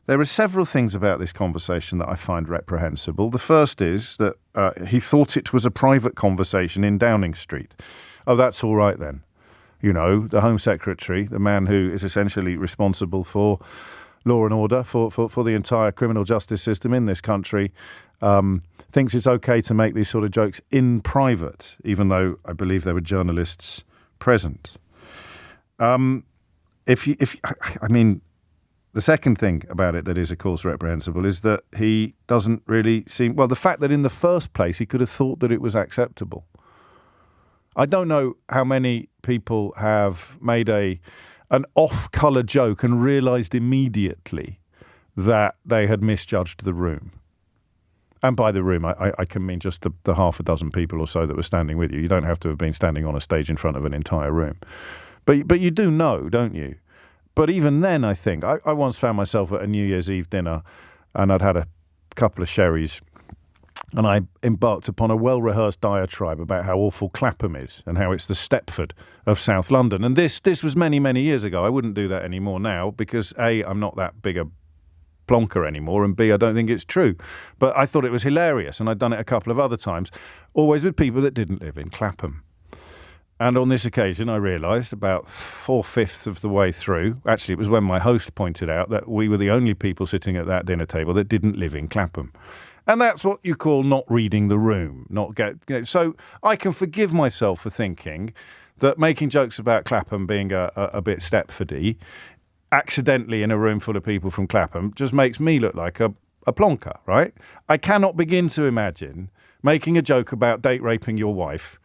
There are several things about this conversation that I find reprehensible. The first is that he thought it was a private conversation in Downing Street. Oh, that's all right then. You know, the Home Secretary, the man who is essentially responsible for law and order, for the entire criminal justice system in this country, thinks it's okay to make these sort of jokes in private, even though I believe there were journalists present. I mean, the second thing about it that is, of course, reprehensible is that he doesn't really seem... Well, the fact that in the first place he could have thought that it was acceptable. I don't know how many people have made an off-colour joke and realised immediately that they had misjudged the room. And by the room, I can mean just the half a dozen people or so that were standing with you. You don't have to have been standing on a stage in front of an entire room. But you do know, don't you? But even then, I think, I once found myself at a New Year's Eve dinner and I'd had a couple of sherries and I embarked upon a well-rehearsed diatribe about how awful Clapham is and how it's the Stepford of South London. And this was many, many years ago. I wouldn't do that anymore now because, A, I'm not that big a plonker anymore, and B, I don't think it's true. But I thought it was hilarious, and I'd done it a couple of other times, always with people that didn't live in Clapham. And on this occasion, I realised about 4/5 of the way through, actually it was when my host pointed out that we were the only people sitting at that dinner table that didn't live in Clapham. And that's what you call not reading the room. So I can forgive myself for thinking that making jokes about Clapham being a bit Stepfordy, accidentally in a room full of people from Clapham, just makes me look like a plonker, right? I cannot begin to imagine making a joke about date raping your wife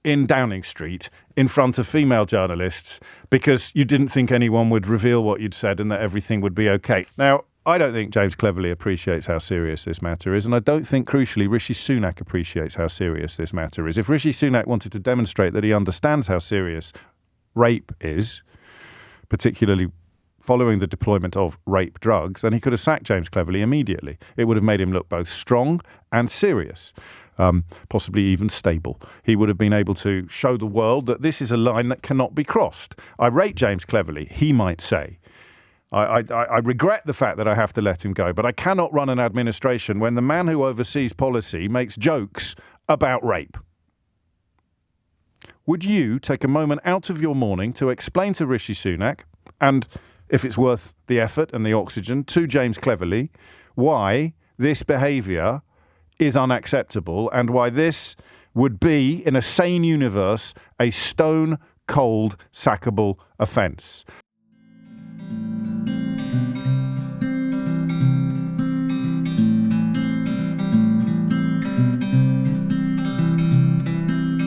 in Downing Street in front of female journalists because you didn't think anyone would reveal what you'd said and that everything would be okay. Now, I don't think James Cleverly appreciates how serious this matter is, and I don't think, crucially, Rishi Sunak appreciates how serious this matter is. If Rishi Sunak wanted to demonstrate that he understands how serious rape is, particularly following the deployment of rape drugs, then he could have sacked James Cleverly immediately. It would have made him look both strong and serious. Possibly even stable. He would have been able to show the world that this is a line that cannot be crossed. I rate James Cleverly, he might say. I regret the fact that I have to let him go, but I cannot run an administration when the man who oversees policy makes jokes about rape. Would you take a moment out of your morning to explain to Rishi Sunak, and if it's worth the effort and the oxygen, to James Cleverly, why this behaviour is unacceptable and why this would be, in a sane universe, a stone-cold sackable offence?